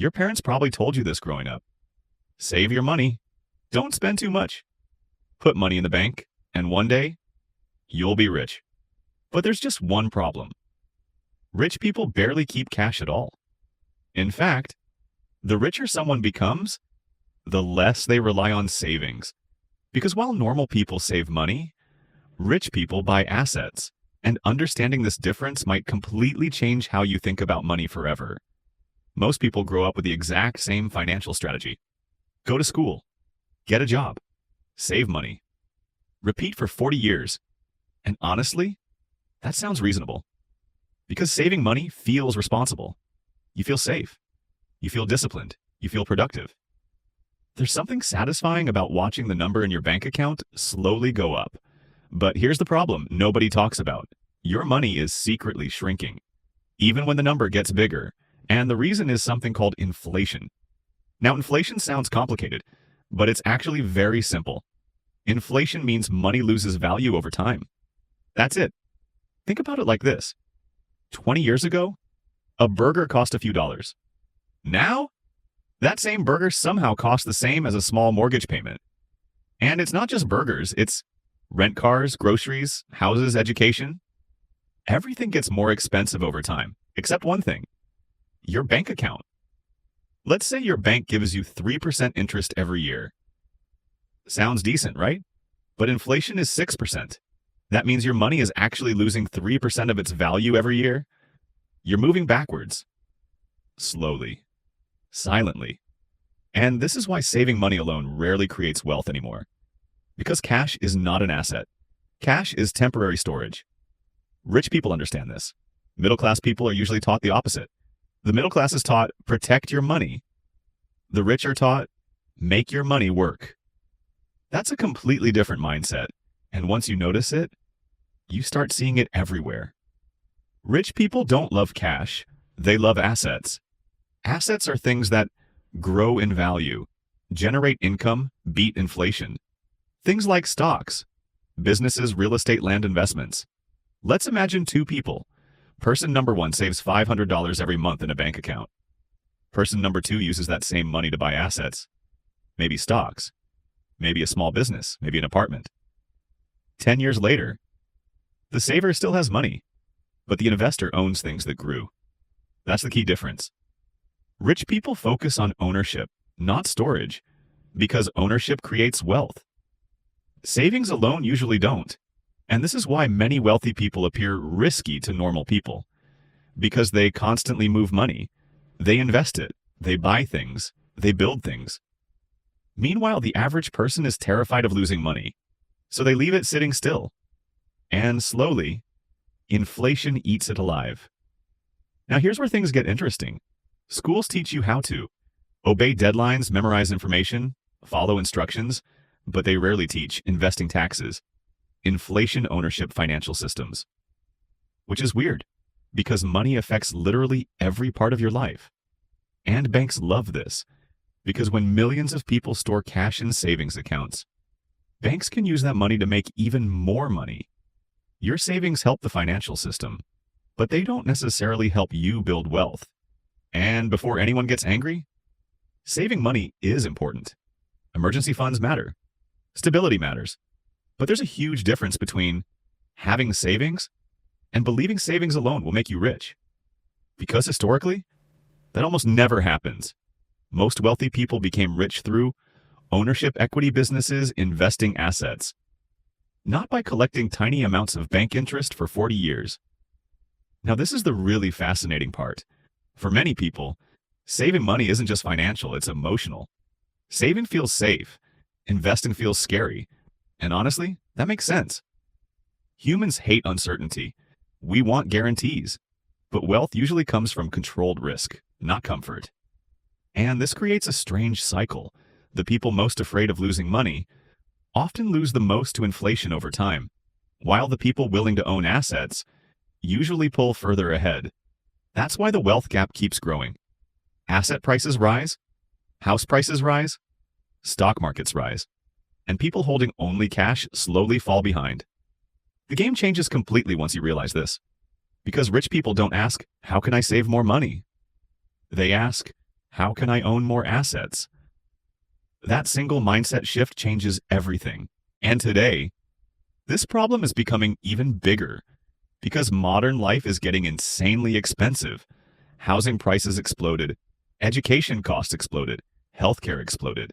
Your parents probably told you this growing up. Save your money. Don't spend too much. Put money in the bank, and one day, you'll be rich. But there's just one problem. Rich people barely keep cash at all. In fact, the richer someone becomes, the less they rely on savings. Because while normal people save money, rich people buy assets. And understanding this difference might completely change how you think about money forever. Most people grow up with the exact same financial strategy. Go to school, get a job, save money, repeat for 40 years. And honestly, that sounds reasonable. Because saving money feels responsible. You feel safe. You feel disciplined. You feel productive. There's something satisfying about watching the number in your bank account slowly go up. But here's the problem nobody talks about. Your money is secretly shrinking, even when the number gets bigger. And the reason is something called inflation. Now, inflation sounds complicated, but it's actually very simple. Inflation means money loses value over time. That's it. Think about it like this. 20 years ago, a burger cost a few dollars. Now, that same burger somehow costs the same as a small mortgage payment. And it's not just burgers, it's rent cars, groceries, houses, education. Everything gets more expensive over time, except one thing, your bank account. Let's say your bank gives you 3% interest every year. Sounds decent, right? But inflation is 6%. That means your money is actually losing 3% of its value every year. You're moving backwards. Slowly. Silently. And this is why saving money alone rarely creates wealth anymore. Because cash is not an asset. Cash is temporary storage. Rich people understand this. Middle-class people are usually taught the opposite. The middle class is taught, protect your money. The rich are taught, make your money work. That's a completely different mindset. And once you notice it, you start seeing it everywhere. Rich people don't love cash. They love assets. Assets are things that grow in value, generate income, beat inflation. Things like stocks, businesses, real estate, land investments. Let's imagine two people. Person number one saves $500 every month in a bank account. Person number two uses that same money to buy assets. Maybe stocks, maybe a small business, maybe an apartment. 10 years later, the saver still has money, but the investor owns things that grew. That's the key difference. Rich people focus on ownership, not storage, because ownership creates wealth. Savings alone usually don't. And this is why many wealthy people appear risky to normal people. Because they constantly move money. They invest it. They buy things. They build things. Meanwhile, the average person is terrified of losing money. So they leave it sitting still. And slowly, inflation eats it alive. Now here's where things get interesting. Schools teach you how to obey deadlines, memorize information, follow instructions, but they rarely teach investing, taxes, inflation, ownership, financial systems. Which is weird, because money affects literally every part of your life. And banks love this, because when millions of people store cash in savings accounts, banks can use that money to make even more money. Your savings help the financial system, but they don't necessarily help you build wealth. And before anyone gets angry, saving money is important. Emergency funds matter. Stability matters. But there's a huge difference between having savings and believing savings alone will make you rich. Because historically, that almost never happens. Most wealthy people became rich through ownership, equity businesses, investing assets. Not by collecting tiny amounts of bank interest for 40 years. Now, this is the really fascinating part. For many people, saving money isn't just financial, it's emotional. Saving feels safe. Investing feels scary. And honestly, that makes sense. Humans hate uncertainty. We want guarantees. But wealth usually comes from controlled risk, not comfort. And this creates a strange cycle. The people most afraid of losing money often lose the most to inflation over time, while the people willing to own assets usually pull further ahead. That's why the wealth gap keeps growing. Asset prices rise, house prices rise, stock markets rise, and people holding only cash slowly fall behind. The game changes completely once you realize this. Because rich people don't ask, how can I save more money? They ask, How can I own more assets? That single mindset shift changes everything. And today, this problem is becoming even bigger because modern life is getting insanely expensive. Housing prices exploded, education costs exploded, healthcare exploded.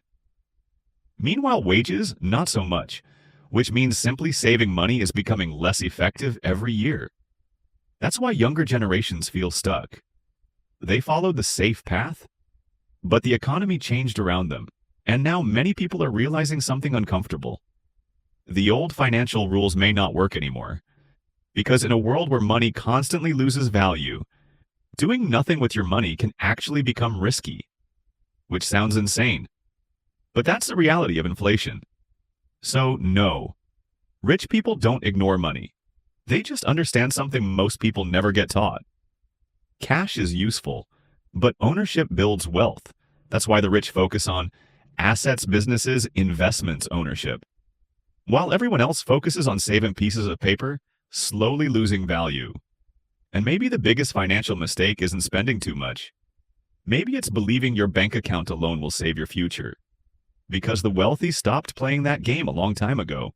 Meanwhile, wages, not so much, which means simply saving money is becoming less effective every year. That's why younger generations feel stuck. They followed the safe path, but the economy changed around them, and now many people are realizing something uncomfortable. The old financial rules may not work anymore, because in a world where money constantly loses value, doing nothing with your money can actually become risky, which sounds insane. But that's the reality of inflation. So no, rich people don't ignore money. They just understand something most people never get taught. Cash is useful, but ownership builds wealth. That's why the rich focus on assets, businesses, investments, ownership, while everyone else focuses on saving pieces of paper, slowly losing value. And maybe the biggest financial mistake isn't spending too much. Maybe it's believing your bank account alone will save your future. Because the wealthy stopped playing that game a long time ago.